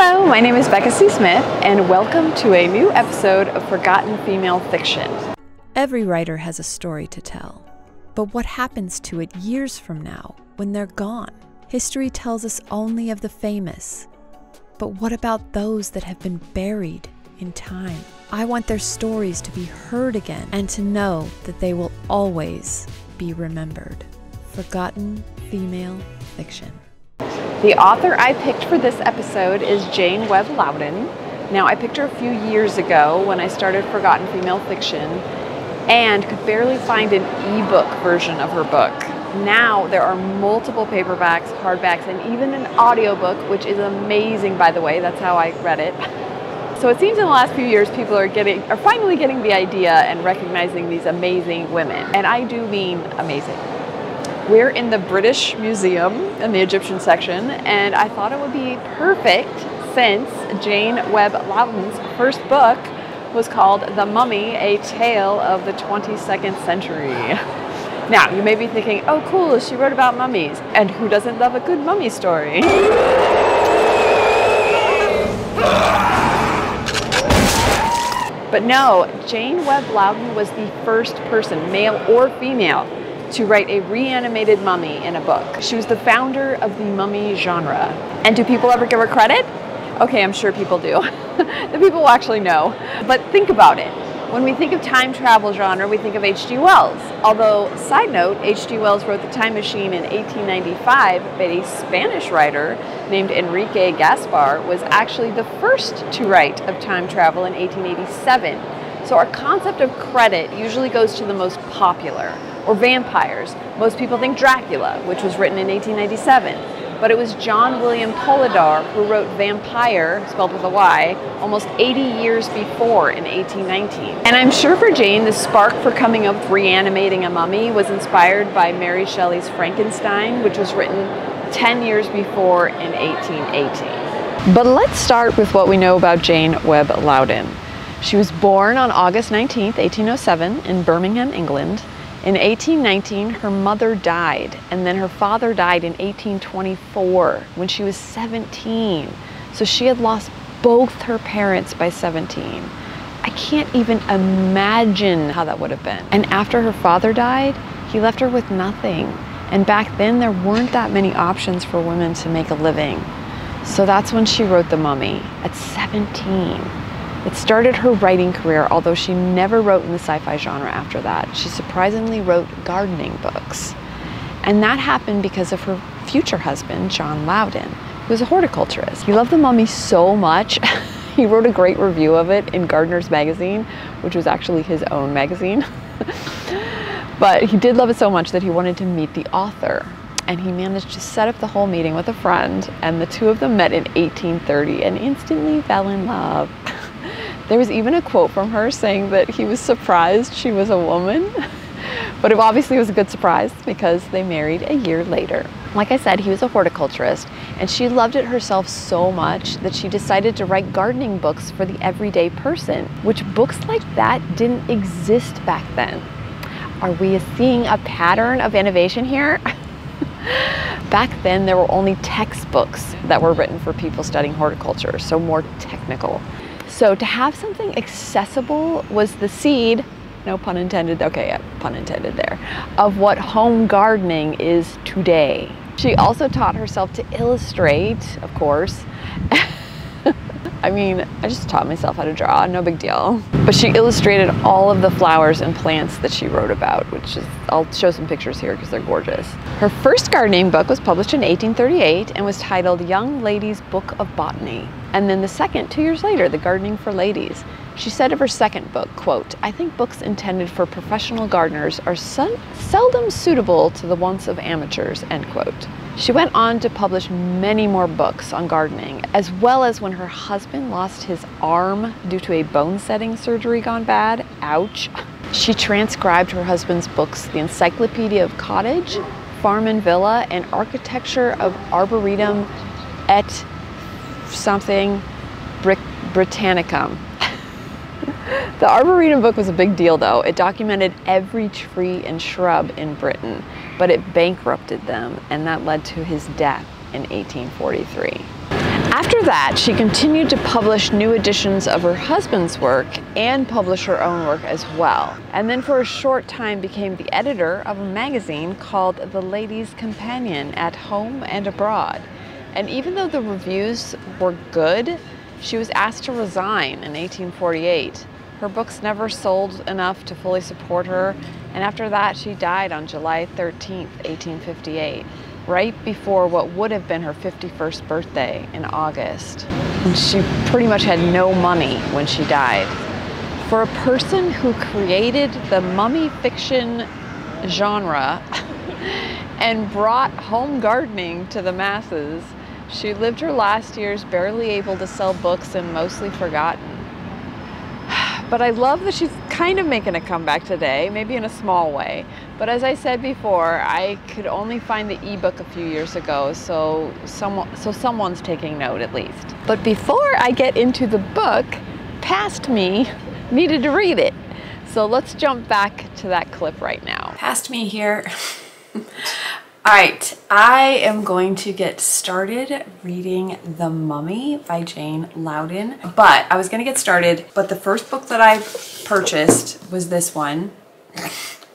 Hello, my name is Becca C. Smith, and welcome to a new episode of Forgotten Female Fiction. Every writer has a story to tell, but what happens to it years from now when they're gone? History tells us only of the famous, but what about those that have been buried in time? I want their stories to be heard again and to know that they will always be remembered. Forgotten Female Fiction. The author I picked for this episode is Jane Webb Loudon. Now, I picked her a few years ago when I started Forgotten Female Fiction and could barely find an ebook version of her book. Now there are multiple paperbacks, hardbacks, and even an audiobook, which is amazing, by the way. That's how I read it. So it seems in the last few years people are finally getting the idea and recognizing these amazing women. And I do mean amazing. We're in the British Museum in the Egyptian section, and I thought it would be perfect since Jane Webb Loudon's first book was called The Mummy, A Tale of the 22nd Century. Now, you may be thinking, oh cool, she wrote about mummies, and who doesn't love a good mummy story? But no, Jane Webb Loudon was the first person, male or female, to write a reanimated mummy in a book. She was the founder of the mummy genre. And do people ever give her credit? Okay, I'm sure people do. The people will actually know. But think about it. When we think of time travel genre, we think of H.G. Wells. Although, side note, H.G. Wells wrote The Time Machine in 1895, but a Spanish writer named Enrique Gaspar was actually the first to write of time travel in 1887. So our concept of credit usually goes to the most popular. Or vampires. Most people think Dracula, which was written in 1897. But it was John William Polidor who wrote Vampire, spelled with a Y, almost 80 years before in 1819. And I'm sure for Jane, the spark for coming up with reanimating a mummy was inspired by Mary Shelley's Frankenstein, which was written 10 years before in 1818. But let's start with what we know about Jane Webb Loudon. She was born on August 19, 1807 in Birmingham, England. In 1819, her mother died, and then her father died in 1824 when she was 17. So she had lost both her parents by 17. I can't even imagine how that would have been. And after her father died, he left her with nothing. And back then, there weren't that many options for women to make a living. So that's when she wrote The Mummy at 17. It started her writing career, although she never wrote in the sci-fi genre after that. She surprisingly wrote gardening books. And that happened because of her future husband, John Loudon, who was a horticulturist. He loved The Mummy so much, he wrote a great review of it in Gardener's Magazine, which was actually his own magazine. But he did love it so much that he wanted to meet the author. And he managed to set up the whole meeting with a friend, and the two of them met in 1830 and instantly fell in love. There was even a quote from her saying that he was surprised she was a woman, but it obviously was a good surprise because they married a year later. Like I said, he was a horticulturist, and she loved it herself so much that she decided to write gardening books for the everyday person, which books like that didn't exist back then. Are we seeing a pattern of innovation here? Back then, there were only textbooks that were written for people studying horticulture, so more technical. So to have something accessible was the seed, no pun intended, okay, yeah, pun intended there, of what home gardening is today. She also taught herself to illustrate, of course. I mean, I just taught myself how to draw, no big deal. But she illustrated all of the flowers and plants that she wrote about, which is, I'll show some pictures here because they're gorgeous. Her first gardening book was published in 1838 and was titled Young Lady's Book of Botany. And then the second, 2 years later, The Gardening for Ladies. She said of her second book, quote, "I think books intended for professional gardeners are seldom suitable to the wants of amateurs," end quote. She went on to publish many more books on gardening, as well as when her husband lost his arm due to a bone-setting surgery gone bad. Ouch. She transcribed her husband's books, The Encyclopedia of Cottage, Farm and Villa, and Architecture of Arboretum et something Britannicum. The Arboretum book was a big deal though. It documented every tree and shrub in Britain, but it bankrupted them, and that led to his death in 1843. After that, she continued to publish new editions of her husband's work and publish her own work as well. And then for a short time became the editor of a magazine called The Lady's Companion at Home and Abroad. And even though the reviews were good, she was asked to resign in 1848. Her books never sold enough to fully support her, and after that she died on July 13th, 1858. Right before what would have been her 51st birthday in August. And she pretty much had no money when she died. For a person who created the mummy fiction genre and brought home gardening to the masses, she lived her last years barely able to sell books and mostly forgotten. But I love that she's kind of making a comeback today, maybe in a small way. But as I said before, I could only find the ebook a few years ago, so someone's taking note at least. But before I get into the book, past me needed to read it. So let's jump back to that clip right now. Past me here. All right, I am going to get started reading The Mummy by Jane Loudon. But I was gonna get started, but the first book that I purchased was this one,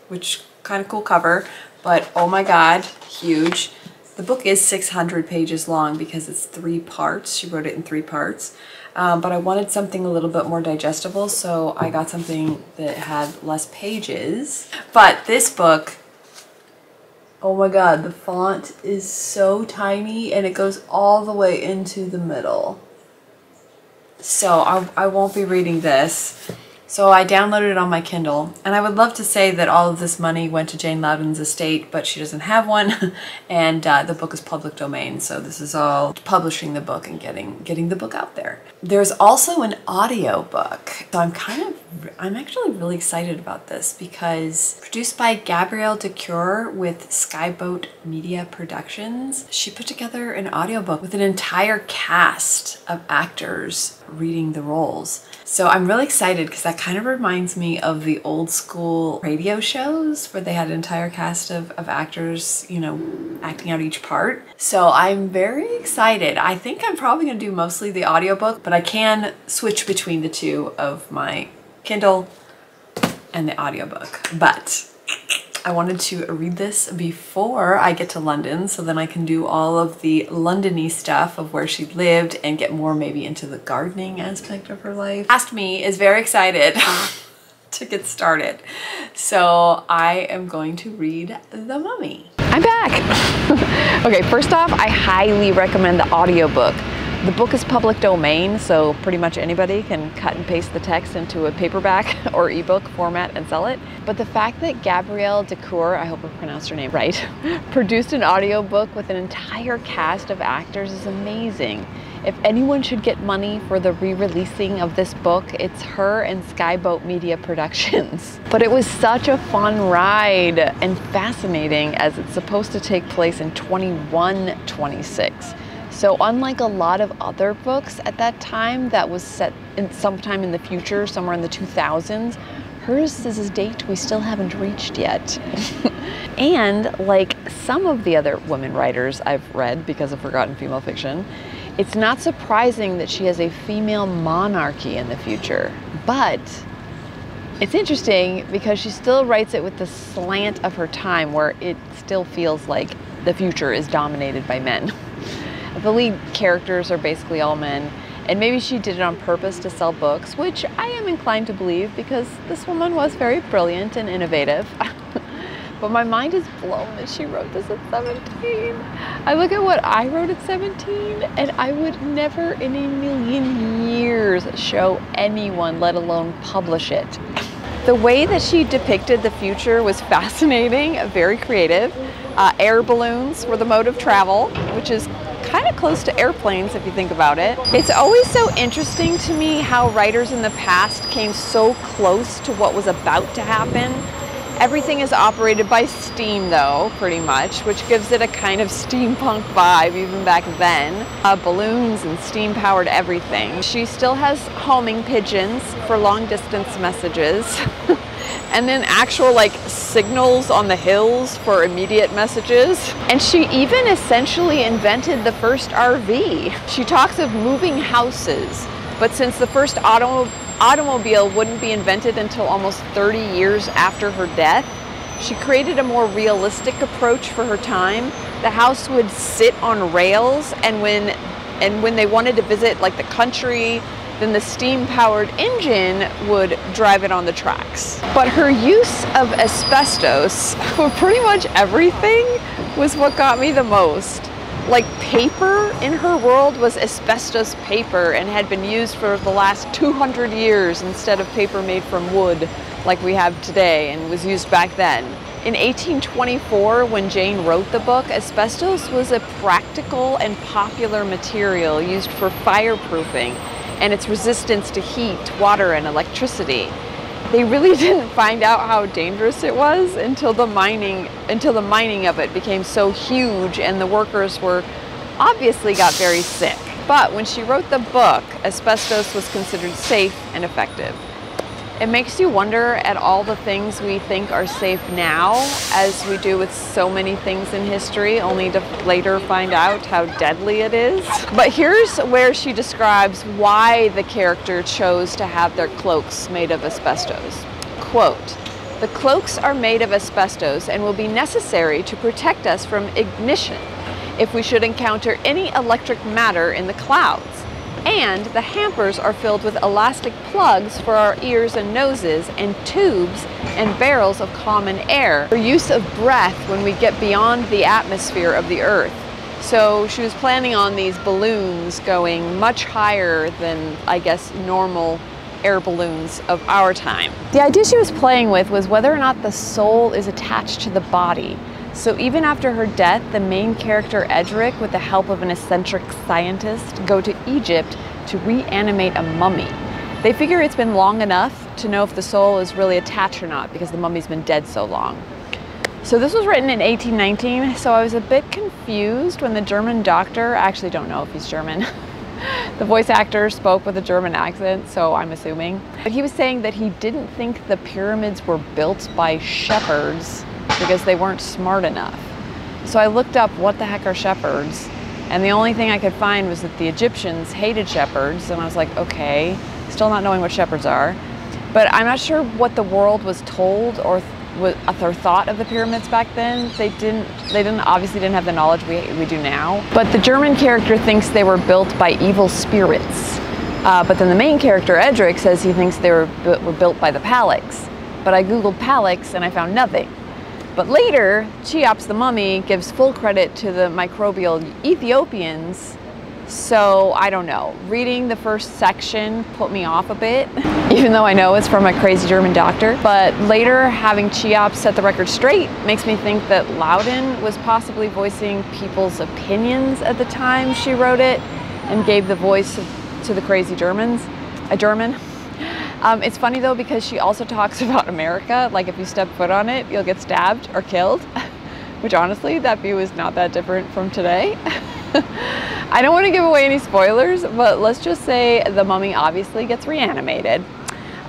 which kind of cool cover, but oh my God, huge. The book is 600 pages long because it's 3 parts. She wrote it in 3 parts. But I wanted something a little bit more digestible, so I got something that had less pages. But this book, oh my God, the font is so tiny and it goes all the way into the middle. So I won't be reading this. So I downloaded it on my Kindle, and I would love to say that all of this money went to Jane Loudon's estate, but she doesn't have one, and the book is public domain, so this is all publishing the book and getting the book out there. There's also an audio book, so I'm actually really excited about this because produced by Gabrielle DeCure with Skyboat Media Productions, she put together an audiobook with an entire cast of actors reading the roles. So I'm really excited because that kind of reminds me of the old school radio shows where they had an entire cast of actors, you know, acting out each part. So I'm very excited. I think I'm probably going to do mostly the audiobook, but I can switch between the two of my Kindle and the audiobook. But I wanted to read this before I get to London, so then I can do all of the London-y stuff of where she lived and get more maybe into the gardening aspect of her life. Past me is very excited to get started. So I am going to read The Mummy. I'm back. Okay, first off, I highly recommend the audiobook. The book is public domain, so pretty much anybody can cut and paste the text into a paperback or ebook format and sell it. But the fact that Gabrielle DeCure, I hope I pronounced her name right, produced an audiobook with an entire cast of actors is amazing. If anyone should get money for the re-releasing of this book, it's her and Skyboat Media Productions. But it was such a fun ride and fascinating as it's supposed to take place in 2126. So unlike a lot of other books at that time that was set in sometime in the future, somewhere in the 2000s, hers is a date we still haven't reached yet. And like some of the other women writers I've read because of forgotten female fiction, it's not surprising that she has a female monarchy in the future. But it's interesting because she still writes it with the slant of her time where it still feels like the future is dominated by men. The lead characters are basically all men, and maybe she did it on purpose to sell books, which I am inclined to believe because this woman was very brilliant and innovative. But my mind is blown that she wrote this at 17. I look at what I wrote at 17, and I would never in a million years show anyone, let alone publish it. The way that she depicted the future was fascinating, very creative. Air balloons were the mode of travel, which is kind of close to airplanes if you think about it. It's always so interesting to me how writers in the past came so close to what was about to happen. Everything is operated by steam though, pretty much, which gives it a kind of steampunk vibe even back then. Balloons and steam powered everything. She still has homing pigeons for long distance messages. and then actual like signals on the hills for immediate messages. And she even essentially invented the first RV. She talks of moving houses, but since the first automobile wouldn't be invented until almost 30 years after her death, she created a more realistic approach for her time. The house would sit on rails, and when they wanted to visit like the country, then the steam-powered engine would drive it on the tracks. But her use of asbestos for pretty much everything was what got me the most. Like, paper in her world was asbestos paper and had been used for the last 200 years instead of paper made from wood like we have today, and was used back then. In 1824, when Jane wrote the book, asbestos was a practical and popular material used for fireproofing and its resistance to heat, water, and electricity. They really didn't find out how dangerous it was until the mining of it became so huge, and the workers were obviously got very sick. But when she wrote the book, asbestos was considered safe and effective. It makes you wonder at all the things we think are safe now, as we do with so many things in history, only to later find out how deadly it is. But here's where she describes why the character chose to have their cloaks made of asbestos. Quote, "The cloaks are made of asbestos and will be necessary to protect us from ignition if we should encounter any electric matter in the clouds. And the hampers are filled with elastic plugs for our ears and noses, and tubes and barrels of common air for use of breath when we get beyond the atmosphere of the earth." So she was planning on these balloons going much higher than, I guess, normal air balloons of our time. The idea she was playing with was whether or not the soul is attached to the body. So even after her death, the main character Edric, with the help of an eccentric scientist, go to Egypt to reanimate a mummy. They figure it's been long enough to know if the soul is really attached or not, because the mummy's been dead so long. So this was written in 1819, so I was a bit confused when the German doctor, I actually don't know if he's German, the voice actor spoke with a German accent, so I'm assuming. But he was saying that he didn't think the pyramids were built by shepherds because they weren't smart enough. So I looked up what the heck are shepherds, and the only thing I could find was that the Egyptians hated shepherds, and I was like, okay, still not knowing what shepherds are. But I'm not sure what the world was told or thought of the pyramids back then. They obviously didn't have the knowledge we do now. But the German character thinks they were built by evil spirits. But then the main character, Edric, says he thinks they were built by the Palax. But I googled Palax and I found nothing. But later, Cheops the mummy gives full credit to the microbial Ethiopians, so I don't know. Reading the first section put me off a bit, even though I know it's from a crazy German doctor. But later, having Cheops set the record straight makes me think that Loudon was possibly voicing people's opinions at the time she wrote it and gave the voice to the crazy Germans, a German. It's funny though, because she also talks about America, like if you step foot on it, you'll get stabbed or killed, which honestly, that view is not that different from today. I don't want to give away any spoilers, but let's just say the mummy obviously gets reanimated,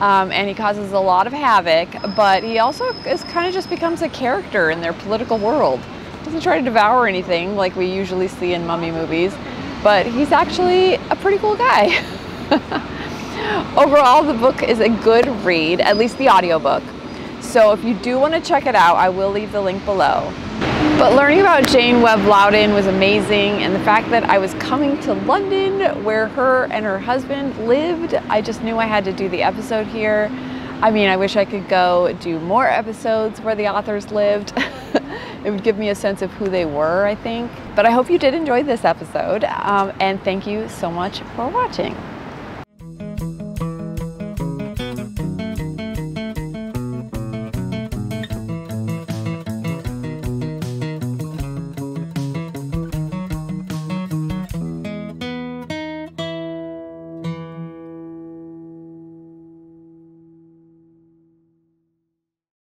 and he causes a lot of havoc, but he also kind of just becomes a character in their political world. Doesn't try to devour anything like we usually see in mummy movies, but he's actually a pretty cool guy. Overall, the book is a good read, at least the audiobook. So if you do want to check it out, I will leave the link below. But learning about Jane Webb Loudon was amazing, and the fact that I was coming to London, where her and her husband lived, I just knew I had to do the episode here. I mean, I wish I could go do more episodes where the authors lived. It would give me a sense of who they were, I think. But I hope you did enjoy this episode, and thank you so much for watching.